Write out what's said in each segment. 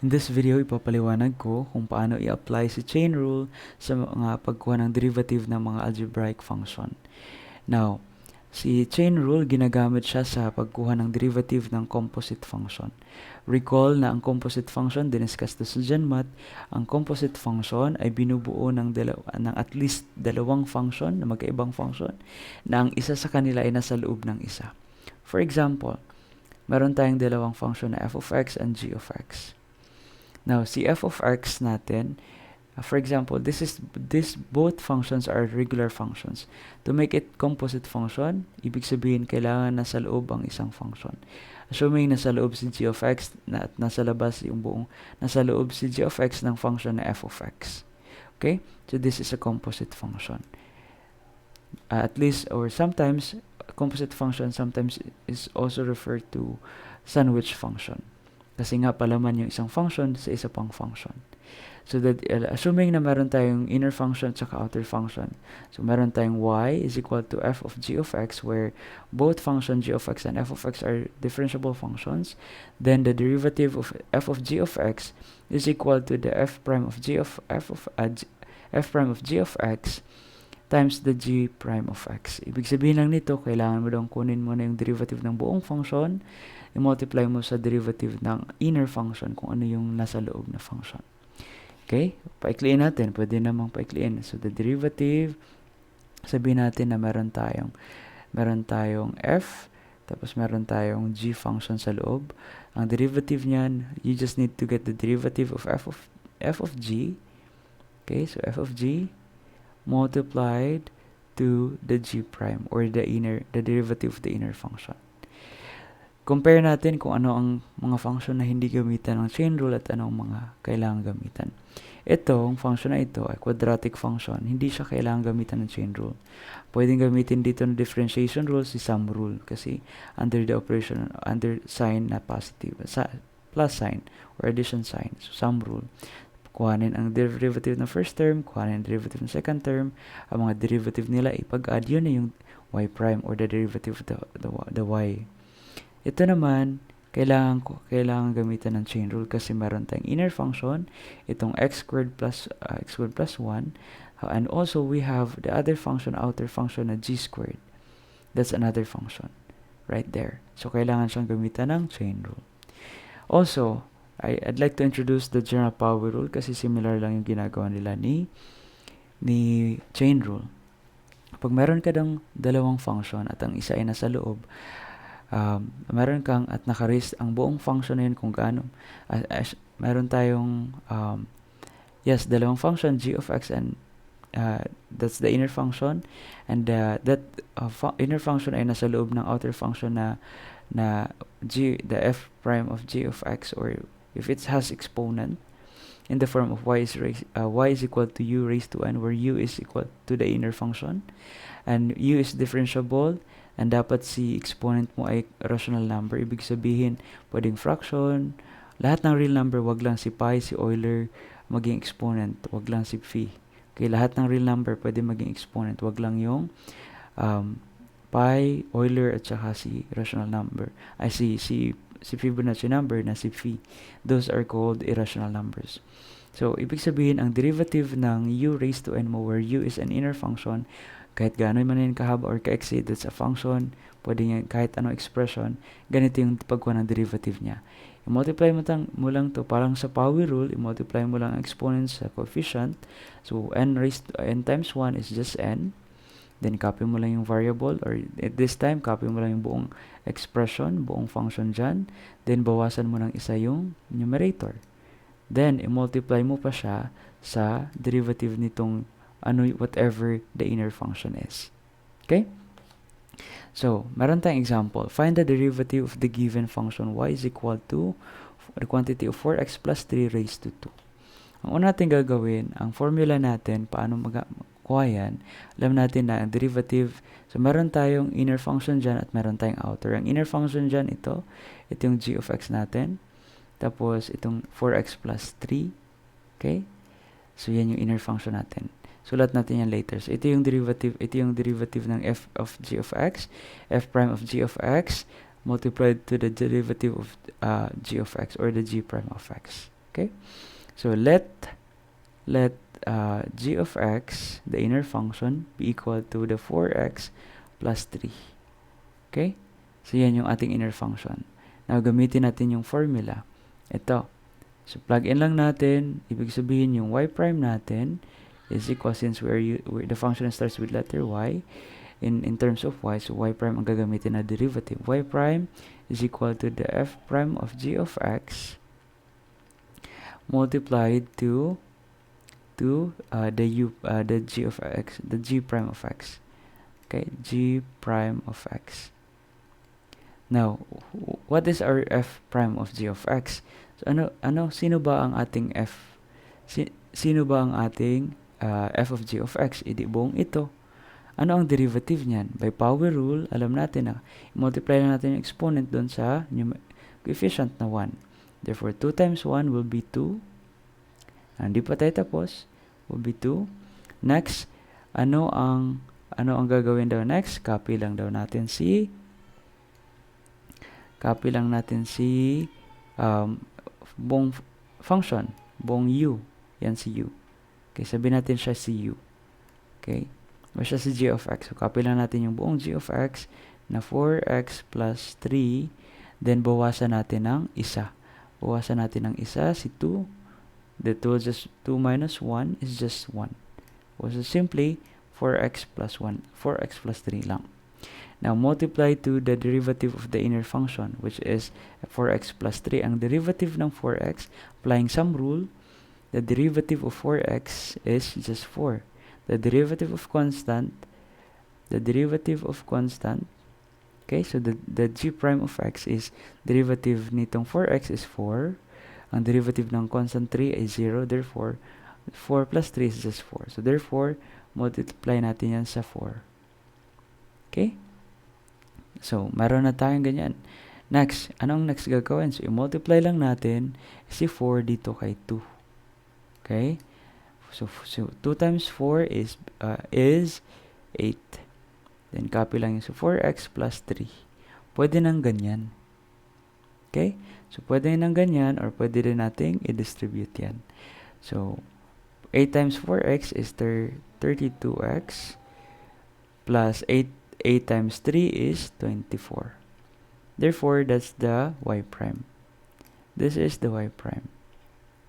In this video, ipapaliwanag ko kung paano i-apply si chain rule sa mga pagkuha ng derivative ng mga algebraic function. Now, si chain rule, ginagamit siya sa pagkuha ng derivative ng composite function. Recall na ang composite function, diniscuss to sa GenMath, ang composite function ay binubuo ng at least dalawang function na magkaibang function na ang isa sa kanila ay nasa loob ng isa. For example, meron tayong dalawang function na f of x and g of x. Now, si f of x natin, for example, both functions are regular functions. To make it composite function, ibig sabihin kailangan nasa loob ang isang function. Assuming nasa loob si g of x at nasa labas yung nasa loob si g of x ng function na f of x. Okay? So this is a composite function. At least, or sometimes, composite function sometimes is also referred to sandwich function. Kasi nga palaman yung isang function sa isa pang function. So that assuming na meron tayong inner function at outer function. So meron tayong y is equal to f of g of x where both function g of x and f of x are differentiable functions. Then the derivative of f of g of x is equal to the f prime of g of x times the g prime of x. Ibig sabihin lang nito, kailangan mo daw kunin mo na yung derivative ng buong function, i-multiply mo sa derivative ng inner function kung ano yung nasa loob na function. Okay? Paikliin natin. Pwede namang paikliin. So, the derivative, sabihin natin na meron tayong f, tapos meron tayong g function sa loob. Ang derivative niyan, you just need to get the derivative of f of g. Okay? So, f of g multiplied to the g prime or the derivative of the inner function. Compare natin kung ano ang mga function na hindi gamitan ng chain rule at anong mga kailangan gamitan. Itong function na ito ay quadratic function. Hindi siya kailangan gamitan ng chain rule. Pwedeng gamitin dito ng differentiation rule, si sum rule. Kasi under the operation, under sign na positive, plus sign or addition sign. So sum rule. Kuhanin ang derivative ng first term, kuhanin ang derivative ng second term. Ang mga derivative nila, ipag-add yun na yung y prime or the derivative of the y. Ito naman, kailangan gamitan ng chain rule kasi meron tayong inner function, itong x squared plus 1, and also we have the other function, outer function na g squared. That's another function right there. So, kailangan siyang gamitan ng chain rule. Also, I'd like to introduce the general power rule kasi similar lang yung ginagawa nila ni chain rule. Pag meron ka ng dalawang function at ang isa ay nasa loob, meron kang at naka-raise ang buong function na yun kung gaano. Meron tayong dalawang function, g of x and that's the inner function, and that inner function ay nasa loob ng outer function na the f prime of g of x, or if it has exponent in the form of y is equal to u raised to n, where u is equal to the inner function and u is differentiable. And dapat si exponent mo ay rational number. Ibig sabihin, pwedeng fraction. Lahat ng real number, wag lang si pi, si Euler, maging exponent. Wag lang si phi. Okay, lahat ng real number, pwede maging exponent. Wag lang yung pi, Euler, at saka si rational number. Ay, si Fibonacci number na si phi. Those are called irrational numbers. So, ibig sabihin, ang derivative ng u raised to n mo, where u is an inner function, kahit gano'n man yun kahaba or ka-exceed, that's a function, pwede nga kahit anong expression, ganito yung pagkuha ng derivative niya. I-multiply mo lang to, parang sa power rule, i-multiply mo lang ang exponent sa coefficient. So, n times 1 is just n. Then, copy mo lang yung variable, or at this time, copy mo lang yung buong expression, buong function dyan. Then, bawasan mo ng isa yung numerator. Then, i-multiply mo pa siya sa derivative nitong whatever the inner function is. Okay? So, meron tayong example. Find the derivative of the given function y is equal to the quantity of 4x plus 3 raised to 2. Ang una natin gagawin, ang formula natin, paano magakuha yan, alam natin na ang derivative, so meron tayong inner function dyan at meron tayong outer. Ang inner function dyan, ito yung g of x natin. Tapos, itong 4x plus 3. Okay? So, yan yung inner function natin. Sulat natin yan later. So, ito yung derivative ng f of g of x, f prime of g of x, multiplied to the derivative of g of x, or the g prime of x. Okay? So let g of x, the inner function, be equal to the 4x plus 3. Okay? So, yan yung ating inner function. Now, gamitin natin yung formula. Ito. So, plug in lang natin. Ibig sabihin yung y prime natin is equal, since the function starts with letter y, in terms of y, so y prime ang gagamitin na derivative. Y prime is equal to the f prime of g of x multiplied to the g of x, the g prime of x. Okay, g prime of x. Now, what is our f prime of g of x? So, sino ba ang ating f? Sino ba ang ating f of g of x? Idi buong ito. Ano ang derivative niyan? By power rule, alam natin na multiply na natin yung exponent doon sa coefficient na 1. Therefore, 2 times 1 will be 2. Hindi pa tayo tapos. Will be 2. Next, ano ang gagawin daw next? Copy lang natin si buong function, buong u. Yan si u. Okay, sabihin natin siya si u. Okay? O siya si g of x. So, copy lang natin yung buong g of x na 4x plus 3. Then, bawasan natin ng isa. Bawasan natin ng isa, si 2. The 2 minus 1 is just 1. So, simply 4x plus 3 lang. Now, multiply to the derivative of the inner function, which is 4x plus 3. Ang derivative ng 4x, applying some rule, the derivative of 4x is just 4. The derivative of constant, okay, so the g prime of x is, derivative nitong 4x is 4. Ang derivative ng constant 3 is 0. Therefore, 4 plus 3 is just 4. So, therefore, multiply natin yan sa 4. Okay? So, meron na tayong ganyan. Next, anong next gagawin? So, i-multiply lang natin si 4 dito kay 2. Okay? So 2 times 4 is 8. Then, copy lang yung so 4x plus 3. Pwede nang ganyan. Okay? So, pwede nang ganyan or pwede rin nating i-distribute yan. So, 8 times 4x is 32x plus 8 times 3 is 24. Therefore, that's the y prime. This is the y prime.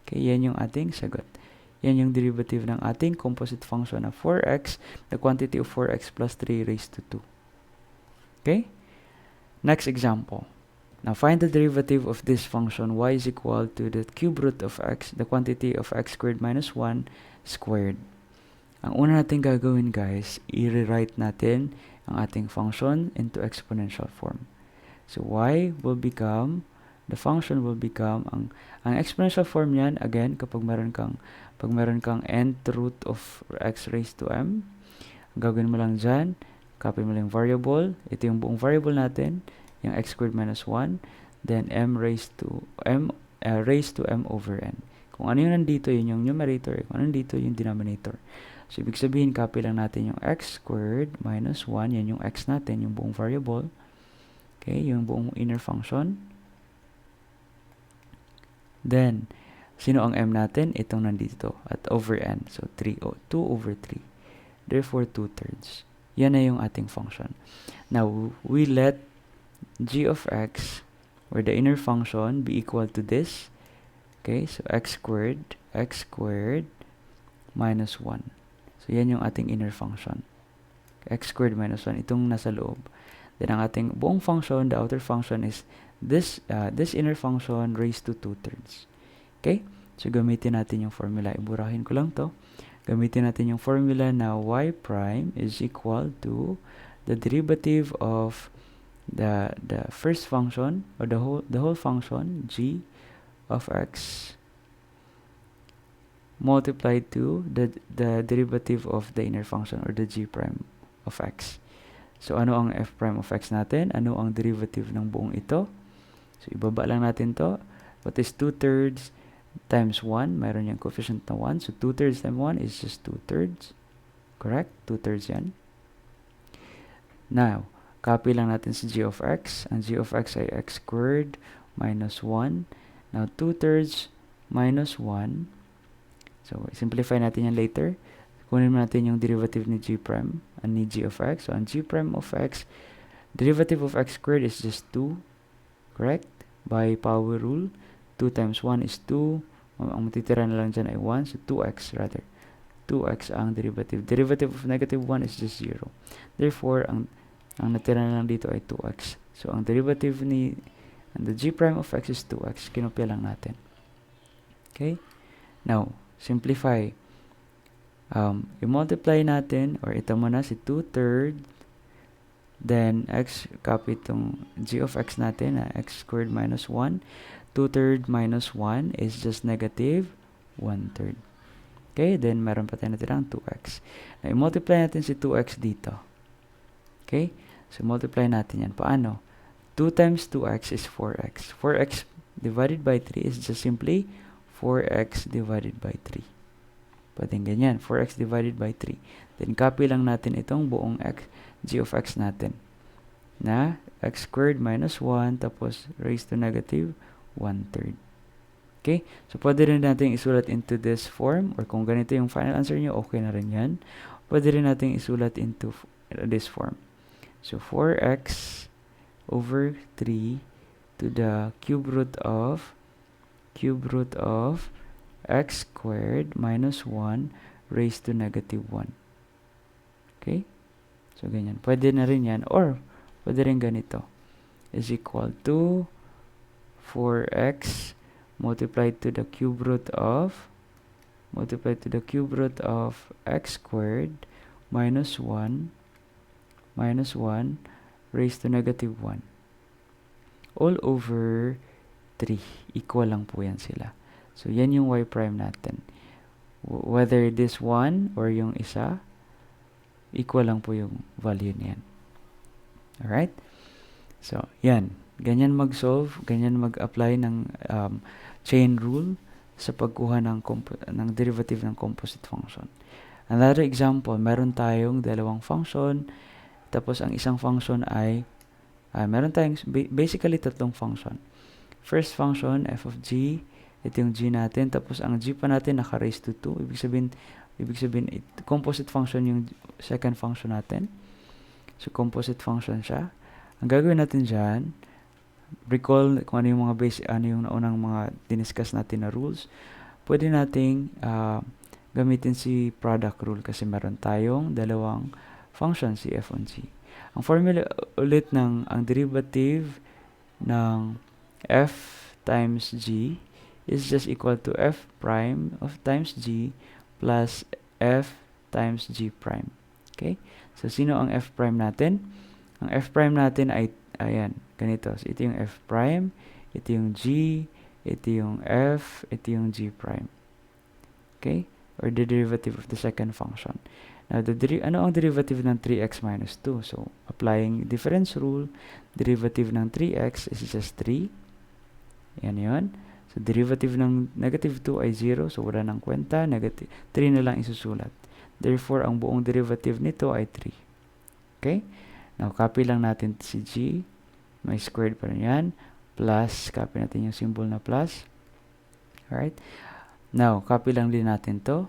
Okay, yan yung ating sagot. Yan yung derivative ng ating composite function na 4x, the quantity of 4x plus 3 raised to 2. Okay? Next example. Now, find the derivative of this function y is equal to the cube root of x, the quantity of x squared minus 1 squared. Ang una natin gagawin, guys, i-rewrite natin ang ating function into exponential form. So, the function will become, ang exponential form niyan, again, kapag meron kang nth root of x raised to m, ang gagawin mo lang dyan, copy mo lang variable, ito yung buong variable natin, yung x squared minus 1, then m raised to m over n. Kung ano yung nandito, yun yung numerator, kung ano nandito, yung denominator. So, ibig sabihin, copy lang natin yung x squared minus 1, yan yung x natin, yung buong variable. Okay, yung buong inner function. Then, sino ang m natin? Itong nandito, at over n. So, 2 over 3. Therefore, 2/3. Yan na yung ating function. Now, we let g of x, or the inner function, be equal to this. Okay, so x squared minus 1. So, yan yung ating inner function. X squared minus 1, itong nasa loob. Then, ang ating buong function, the outer function is this inner function raised to 2/3. Okay? So, gamitin natin yung formula. Iburahin ko lang to. Gamitin natin yung formula na y prime is equal to the derivative of the first function, or the whole function, g of x, multiplied to the derivative of the inner function, or the g prime of x. So, ano ang f prime of x natin? Ano ang derivative ng buong ito? So, ibaba lang natin to. What is 2/3 times 1? Mayroon yung coefficient na 1. So, 2/3 times 1 is just 2/3. Correct? 2/3 yan. Now, copy lang natin si g of x. Ang g of x ay x squared minus 1. Now, 2/3 minus 1. So, simplify natin yan later. Kunin natin yung derivative ni g prime, ni g of x. So, ang g prime of x, derivative of x squared is just 2. Correct? By power rule, 2 times 1 is 2. Ang matitira na lang dyan ay 1. So, 2x rather. 2x ang derivative. Derivative of negative 1 is just 0. Therefore, ang natira na lang dito ay 2x. So, ang derivative ni the g prime of x is 2x. Kinopya lang natin. Okay? Now, simplify. I-multiply natin, or ito muna si 2/3. Then, x, copy itong g of x natin, x squared minus 1. 2/3 minus 1 is just negative 1/3. Okay, then meron pa tayo natirang 2x. Now, i-multiply natin si 2x dito. Okay, so multiply natin yan. Paano? 2 times 2x is 4x. 4x divided by 3 is just simply 4x divided by 3. Pwedeng ganyan, 4x divided by 3. Then, copy lang natin itong buong x, g of x natin. Na x squared minus 1 tapos raised to negative 1/3. Okay? So, pwede rin natin isulat into this form, or kung ganito yung final answer nyo, okay na rin yan. Pwede rin natin isulat into this form. So, 4x over 3 to the cube root of x squared minus 1 raised to negative 1. Okay? So, ganyan. Pwede na rin yan. Or, pwede rin ganito. Is equal to 4x multiplied to the cube root of x squared minus 1 raised to negative 1 all over 3. Equal lang po yan sila. So, yan yung y prime natin. Whether this one or yung isa, equal lang po yung value niyan. Alright? So, yan. Ganyan mag-solve, ganyan mag-apply ng chain rule sa pagkuha ng derivative ng composite function. Another example, meron tayong dalawang function, tapos ang isang function ay, meron tayong basically tatlong function. First function, f of g, ito yung g natin, tapos ang g pa natin naka-raise to 2. Ibig sabihin, composite function yung second function natin. So, composite function siya. Ang gagawin natin dyan, recall kung ano yung mga ano yung naunang mga diniscuss natin na rules. Pwede nating gamitin si product rule kasi meron tayong dalawang function, si f on g. Ang formula ulit ng ang derivative ng f times g is just equal to f prime of times g plus f times g prime. Okay? So, sino ang f prime natin? Ang f prime natin ay, ayan, ganito. So, ito yung f prime, ito yung g, ito yung f, ito yung g prime. Okay? Or the derivative of the second function. Now, ano ang derivative ng 3x minus 2? So, applying difference rule, derivative ng 3x is just 3. Yan yun. So, derivative ng negative 2 ay 0. So, wala nang kwenta. Negative 3 na lang isusulat. Therefore, ang buong derivative nito ay 3. Okay? Now, copy lang natin si g. May squared pa rin yan. Plus, copy natin yung symbol na plus. Alright? Now, copy lang din natin to.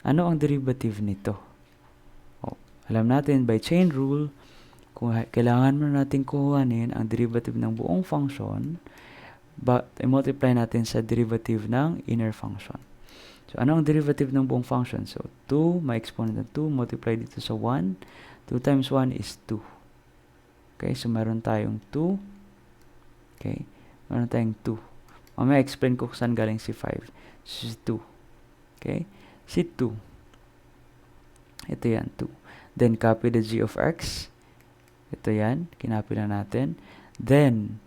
Ano ang derivative nito? Oh, alam natin, by chain rule, kung kailangan mo natin kuhanin ang derivative ng buong function, i-multiply natin sa derivative ng inner function. So, ano ang derivative ng buong function? So, 2, may exponent ng 2, multiply dito sa 1. 2 times 1 is 2. Okay, so meron tayong 2. Okay, meron tayong 2. Mamaya explain ko kung saan galing si 5. So, si 2. Okay, si 2. Ito yan, 2. Then, copy the g of x. Ito yan, kinopy lang natin. Then,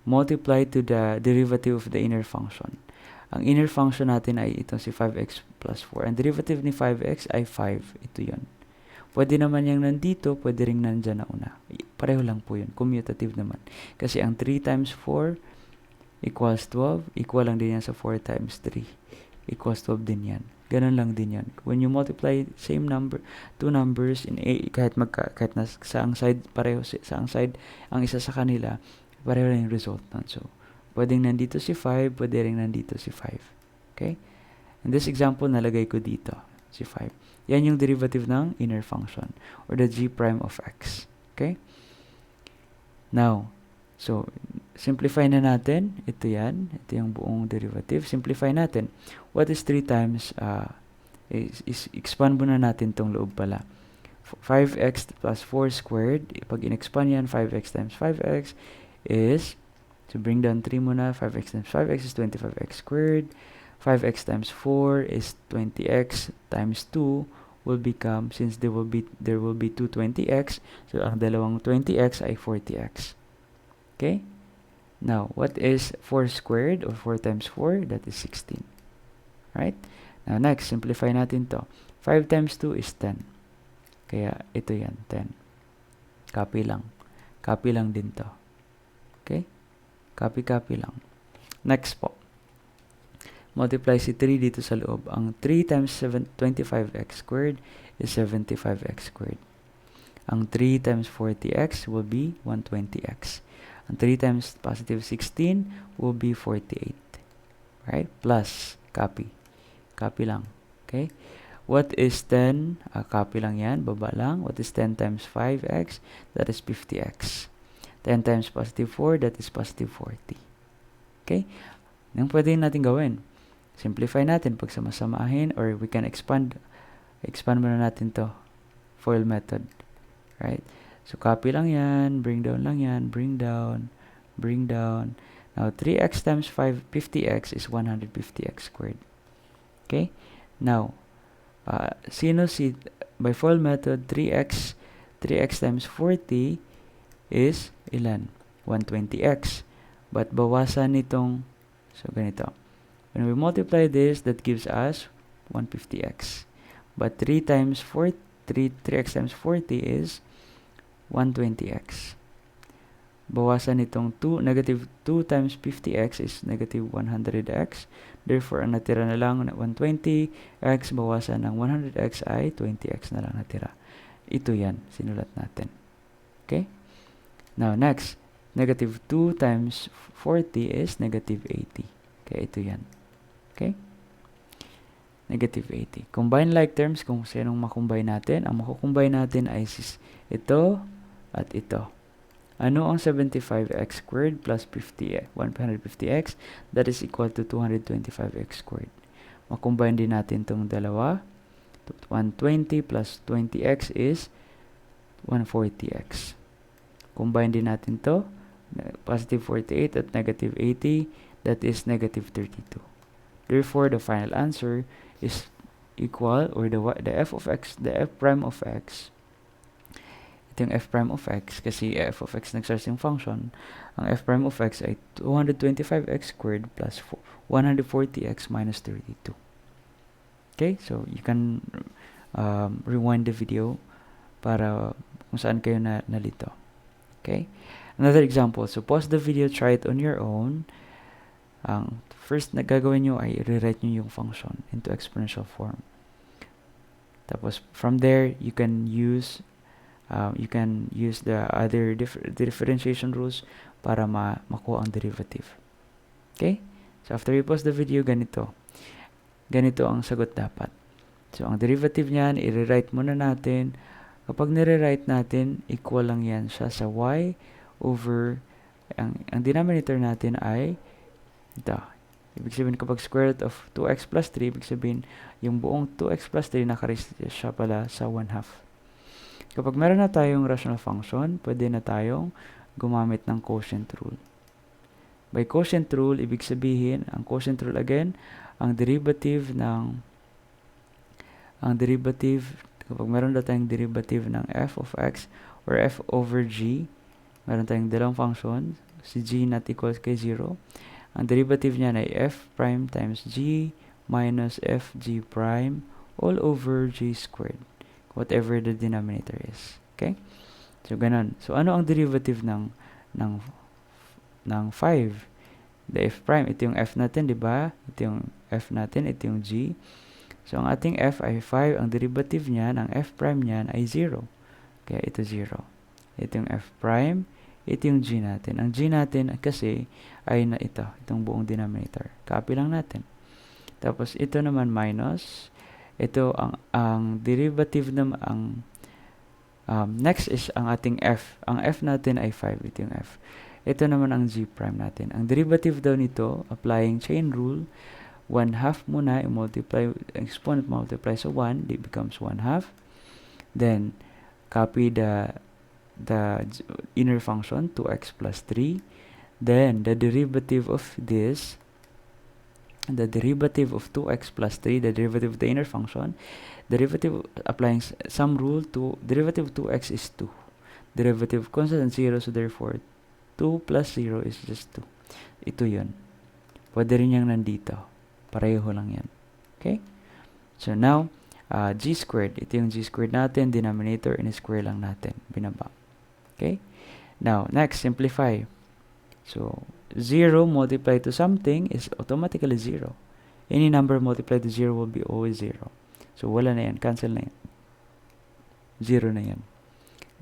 multiply to the derivative of the inner function. Ang inner function natin ay ito si 5x plus 4. Ang derivative ni 5x ay 5. Ito yun. Pwede naman yung nandito, pwede rin nandyan na una. Pareho lang po yun. Commutative naman. Kasi ang 3 times 4 equals 12. Equal lang din yan sa 4 times 3. Equals 12 din yan. Ganun lang din yan. When you multiply same number, two numbers in a, kahit na sa ang side, pareho sa ang side, ang isa sa kanila, pareho lang yung result nun. So, Pwedeng nandito si 5, pwede rin nandito si 5. Okay? In this example, nalagay ko dito si 5. Yan yung derivative ng inner function or the g prime of x. Okay? Now, so, simplify na natin. Ito yan. Ito yung buong derivative. Simplify natin. What is 3 times, expand muna natin tong loob pala. 5x plus 4 squared. Pag in-expand yan, 5x times 5x is, to bring down 3 muna, 5x times 5x is 25x squared. 5x times 4 is 20x times 2 will become, since there will be 2 20x, so ang dalawang 20x ay 40x. Okay? Now, what is 4 squared or 4 times 4? That is 16. Right? Now, next, simplify natin to. 5 times 2 is 10. Kaya, ito yan, 10. Copy lang. Copy lang din to. Okay? Copy lang. Next po. Multiply si 3 dito sa loob. Ang 3 times 25x squared is 75x squared. Ang 3 times 40x will be 120x. Ang 3 times positive 16 will be 48. Right? Plus, copy. Copy lang. Okay? What is 10? Copy lang yan. Baba lang. What is 10 times 5x? That is 50x. 10 times positive 4, that is positive 40. Okay? Yung pwede natin gawin. Simplify natin pag samasamahin, or we can expand muna natin to. FOIL method. Right? So, copy lang yan. Bring down lang yan. Bring down. Bring down. Now, 3x times 50x is 150x squared. Okay? Now, by FOIL method, 3x times 40 is ilan? 120x. But bawasan nitong, so ganito. When we multiply this, that gives us 150x. But 3x times 40 is 120x. Bawasan nitong negative 2 times 50x is negative 100x. Therefore, ang natira na lang 120x, bawasan ng 100x ay 20x na lang natira. Ito yan, sinulat natin. Okay? Now, next, negative 2 times 40 is negative 80. Okay, ito yan. Okay? Negative 80. Combine like terms, kung sinong makombine natin. Ang makukombine natin ay ito at ito. Ano ang 75x squared plus 150x? That is equal to 225x squared. Makombine din natin itong dalawa. 120 plus 20x is 140x. Combine din natin to. Positive 48 at negative 80. That is negative 32. Therefore, the final answer is equal, or the f of x, the f prime of x. Ito yung f prime of x, kasi f of x nag-start yung function. Ang f prime of x ay 225x squared plus 140x minus 32. Okay, so you can rewind the video para kung saan kayo nalito. Okay, another example. So pause the video, try it on your own. Ang first na gagawin nyo ay rewrite nyo yung function into exponential form. Tapos from there, you can use the other differentiation rules para makuha ang derivative. Okay? So after you pause the video, ganito ang sagot dapat. So ang derivative niyan, i-rewrite muna natin. Kapag nire-write natin, equal lang yan siya sa y over, ang denominator natin ay ito. Ibig sabihin, kapag square root of 2x plus 3, ibig sabihin, yung buong 2x plus 3 nakareduce siya pala sa 1/2. Kapag meron na tayong rational function, pwede na tayong gumamit ng quotient rule. By quotient rule, ibig sabihin, ang quotient rule again, ang derivative, kapag meron na tayong derivative ng f of x or f over g, meron tayong dalawang function, si g not equals kay 0. Ang derivative niya ay f prime times g minus f g prime all over g squared. Whatever the denominator is. Okay? So, ganun. So, ano ang derivative ng 5? The f prime. Ito yung f natin, di ba? Ito yung f natin. Ito yung g. So, ang ating f ay 5. Ang derivative niyan, ang f prime niyan ay 0. Kaya ito 0. Ito yung f prime. ito yung g natin. Ang g natin kasi ay na itong buong denominator. Copy lang natin. Tapos ito naman minus, ito ang derivative naman, next is ang ating f. Ang f natin ay 5, ito yung f. Ito naman ang g prime natin. Ang derivative daw nito, applying chain rule, 1/2 muna, i-multiply, exponent multiply sa 1, it becomes 1/2. Then, copy the inner function, 2x plus 3. Then, the derivative of this, the derivative of 2x plus 3, the derivative of the inner function, derivative applying some rule to derivative of 2x is 2. Derivative constant 0, so therefore 2 plus 0 is just 2. Ito yun. Pwede rin yung nandito. Pareho lang yan. Okay? So now, g squared. Ito yung g squared natin. Denominator, in-square lang natin. Binaba. Okay? Now, next, simplify. So, 0 multiplied to something is automatically 0. Any number multiplied to 0 will be always 0. So, wala na yan. Cancel na yan. 0 na yan.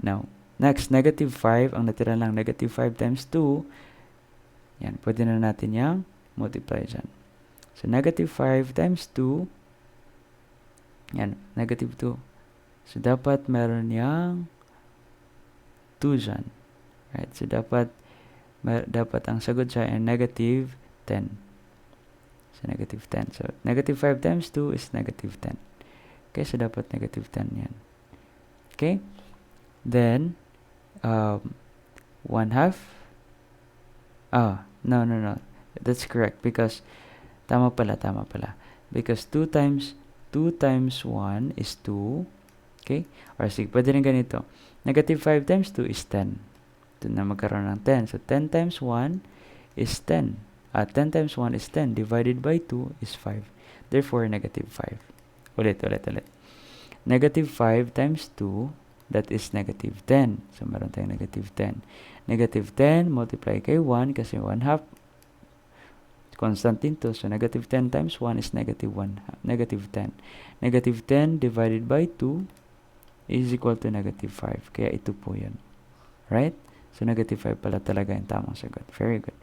Now, next, negative 5. Ang natira lang, negative 5 times 2. Yan, pwede na natin yung multiply dyan. So, negative 5 times 2. Yan, negative 2. So, dapat meron yung 2 dyan. Right? So, dapat ang sagot siya ay negative 10. So, negative 10. So, negative 5 times 2 is negative 10. Okay, so dapat negative 10 yan. Okay? Then, 1/2. No. That's correct because, tama pala. Because 2 times 1 is 2. Okay? Or sige, pwede rin ganito. Negative 5 times 2 is 10. Ito na magkaroon ng 10. So, 10 times 1 is 10. 10 times 1 is 10. Divided by 2 is 5. Therefore, negative 5. Ulit. Negative 5 times 2, that is negative 10. So, meron tayong negative 10. Negative 10 multiply kay 1 kasi 1/2. Constant din to. So, negative 10 times 1 is negative 1. Negative 10. Negative 10 divided by 2 is equal to negative 5. Kaya ito po yun. Right? So, negative 5 pala talaga yung tamang sagot. Very good.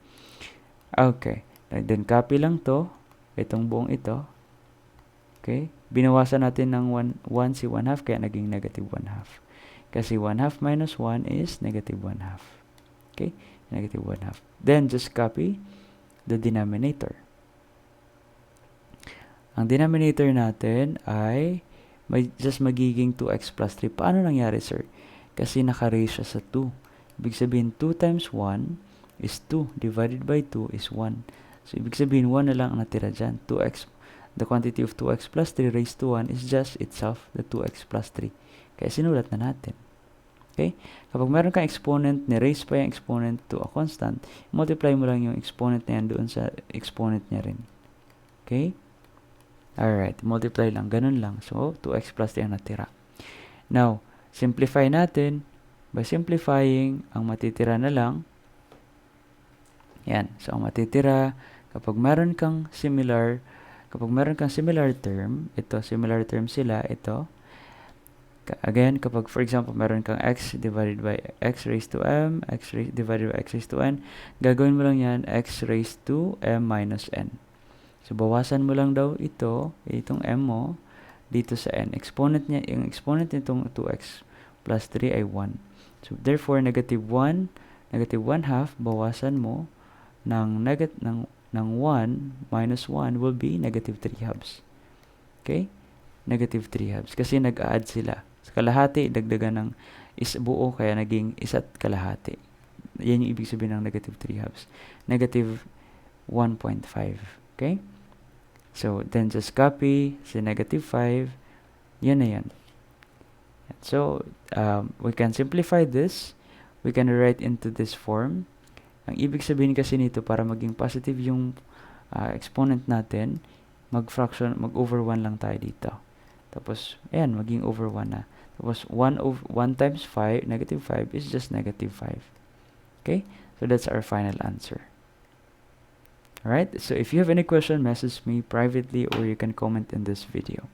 Okay. Then, copy lang to. Itong buong ito. Okay? Binawasan natin ng 1 si 1/2 kaya naging negative 1/2. Kasi 1/2 minus 1 is negative 1/2. Okay? Negative 1/2. Then, just copy the denominator. Ang denominator natin ay just magiging 2x plus 3. Paano nangyari, sir? Kasi naka-raise siya sa 2. Ibig sabihin, 2 times 1 is 2. Divided by 2 is 1. So, ibig sabihin, 1 na lang ang natira dyan. 2x, the quantity of 2x plus 3 raised to 1 is just itself the 2x plus 3. Kaya sinulat na natin. Okay? Kapag meron kang exponent, ni-raise pa yung exponent to a constant, multiply mo lang yung exponent na yan doon sa exponent niya rin. Okay? Alright, multiply lang. Ganun lang. So, 2x plus 3 ang natira. Now, simplify natin. By simplifying, ang matitira na lang, yan. So, ang matitira, kapag meron kang similar term, ito, similar term sila, ito. Again, kapag, for example, meron kang x divided by x raised to m, divided by x raised to n, gagawin mo lang yan, x raised to m minus n. So, bawasan mo lang daw itong m mo, dito sa n. Yung exponent nitong 2x plus 3 ay 1. So, therefore, negative 1 half, bawasan mo ng 1 minus 1 will be negative 3 halves. Okay? Negative 3 halves. Kasi nag-add sila. Sa kalahati, dagdagan ng buo, kaya naging 1 kalahati. Yan yung ibig sabihin ng negative 3 halves. Negative 1.5. Okay? So, then just copy si negative 5. Yan na yan. So, we can simplify this. We can write into this form. Ang ibig sabihin kasi nito, para maging positive yung exponent natin, mag-over 1 lang tayo dito. Tapos, ayan, maging over 1 na. Tapos, 1 times 5, negative 5, is just negative 5. Okay? So, that's our final answer. Alright? So, if you have any question, message me privately or you can comment in this video.